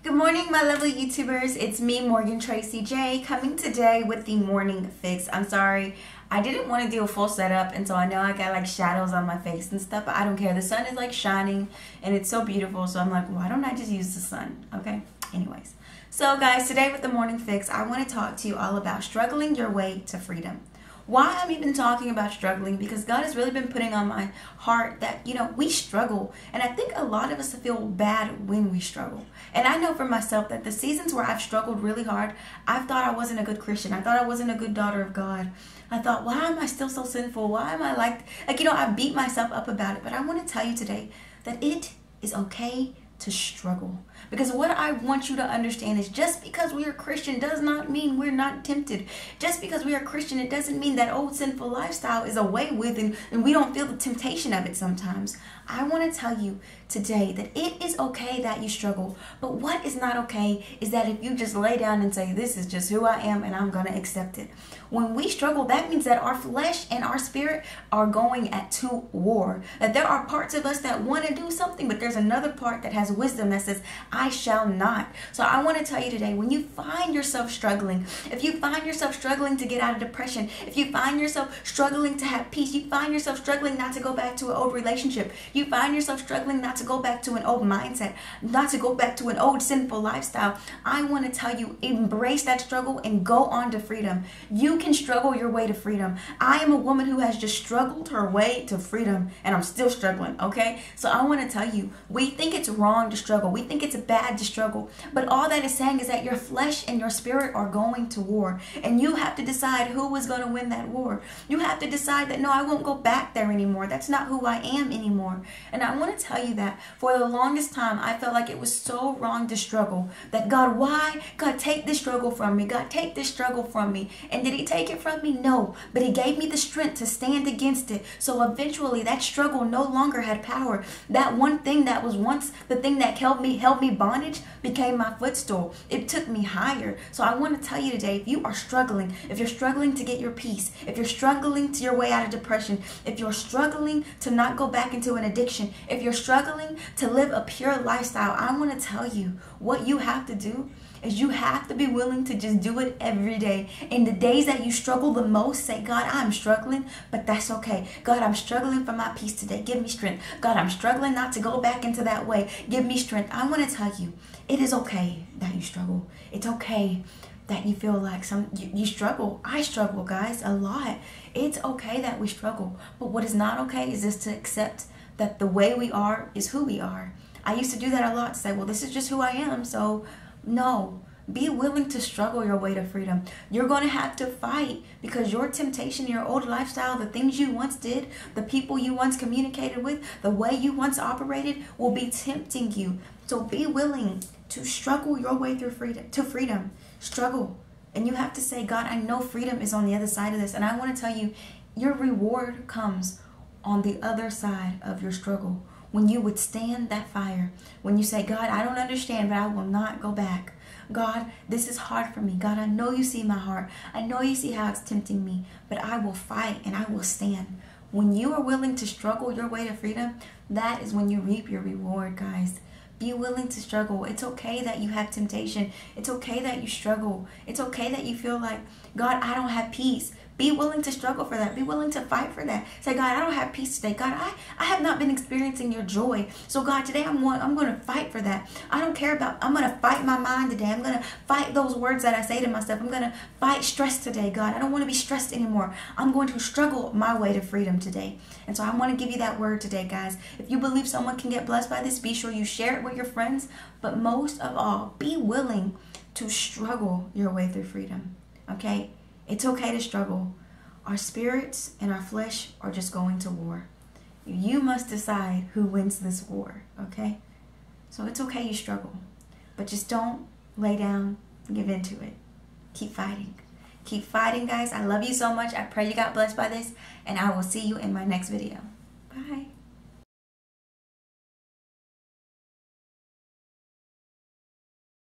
Good morning, my lovely YouTubers. It's me, Morgan Tracy J, coming today with the morning fix. I'm sorry, I didn't want to do a full setup, and so I know I got like shadows on my face and stuff, but I don't care. The sun is like shining, and it's so beautiful, so I'm like, why don't I just use the sun, okay? Anyways, so guys, today with the morning fix, I want to talk to you all about struggling your way to freedom. Why I'm even talking about struggling, because God has really been putting on my heart that, we struggle. And I think a lot of us feel bad when we struggle. And I know for myself that the seasons where I've struggled really hard, I've thought I wasn't a good Christian. I thought I wasn't a good daughter of God. I thought, why am I still so sinful? Why am I I beat myself up about it. But I want to tell you today that it is okay to struggle. Because what I want you to understand is just because we are Christian does not mean we're not tempted. Just because we are Christian, it doesn't mean that old sinful lifestyle is away with and we don't feel the temptation of it sometimes. I want to tell you today that it is okay that you struggle. But what is not okay is that if you just lay down and say, this is just who I am and I'm going to accept it. When we struggle, that means that our flesh and our spirit are going at war. That there are parts of us that want to do something, but there's another part that has wisdom that says, I shall not. So I want to tell you today, when you find yourself struggling, if you find yourself struggling to get out of depression, if you find yourself struggling to have peace, you find yourself struggling not to go back to an old relationship, you find yourself struggling not to go back to an old mindset, not to go back to an old sinful lifestyle, I want to tell you, embrace that struggle and go on to freedom. You can struggle your way to freedom. I am a woman who has just struggled her way to freedom, and I'm still struggling, okay? So I want to tell you, we think it's wrong to struggle. We think it's bad to struggle. But all that is saying is that your flesh and your spirit are going to war. And you have to decide who is going to win that war. You have to decide that, no, I won't go back there anymore. That's not who I am anymore. And I want to tell you that for the longest time, I felt like it was so wrong to struggle. That God, why? God, take this struggle from me. God, take this struggle from me. And did he take it from me? No. But he gave me the strength to stand against it. So eventually that struggle no longer had power. That one thing that was once the thing that held me bondage became my footstool. It took me higher. So I want to tell you today, if you are struggling, if you're struggling to get your peace, if you're struggling to your way out of depression, if you're struggling to not go back into an addiction, if you're struggling to live a pure lifestyle, I want to tell you what you have to do is you have to be willing to just do it every day. In the days that you struggle the most, say, God, I'm struggling, but that's okay. God, I'm struggling for my peace today. Give me strength. God, I'm struggling not to go back into that way. Give me strength. I want to tell you, it is okay that you struggle. It's okay that you feel like you struggle. I struggle, guys, a lot. It's okay that we struggle. But what is not okay is just to accept that the way we are is who we are. I used to do that a lot, to say, well, this is just who I am, so no. Be willing to struggle your way to freedom. You're going to have to fight because your temptation, your old lifestyle, the things you once did, the people you once communicated with, the way you once operated will be tempting you. So be willing to struggle your way through freedom. Struggle. And you have to say, God, I know freedom is on the other side of this. And I want to tell you, your reward comes on the other side of your struggle. When you withstand that fire, when you say, God, I don't understand, but I will not go back. God, this is hard for me. God, I know you see my heart. I know you see how it's tempting me, but I will fight and I will stand. When you are willing to struggle your way to freedom, that is when you reap your reward, guys. Be willing to struggle. It's okay that you have temptation. It's okay that you struggle. It's okay that you feel like, God, I don't have peace. Be willing to struggle for that. Be willing to fight for that. Say, God, I don't have peace today. God, I have not been experiencing your joy. So God, today I'm going to fight for that. I don't care about, I'm going to fight my mind today. I'm going to fight those words that I say to myself. I'm going to fight stress today, God. I don't want to be stressed anymore. I'm going to struggle my way to freedom today. And so I want to give you that word today, guys. If you believe someone can get blessed by this, be sure you share it with your friends. But most of all, be willing to struggle your way through freedom. Okay? It's okay to struggle. Our spirits and our flesh are just going to war. You must decide who wins this war, okay? So it's okay you struggle, but just don't lay down and give into it. Keep fighting. Keep fighting, guys. I love you so much. I pray you got blessed by this, and I will see you in my next video. Bye.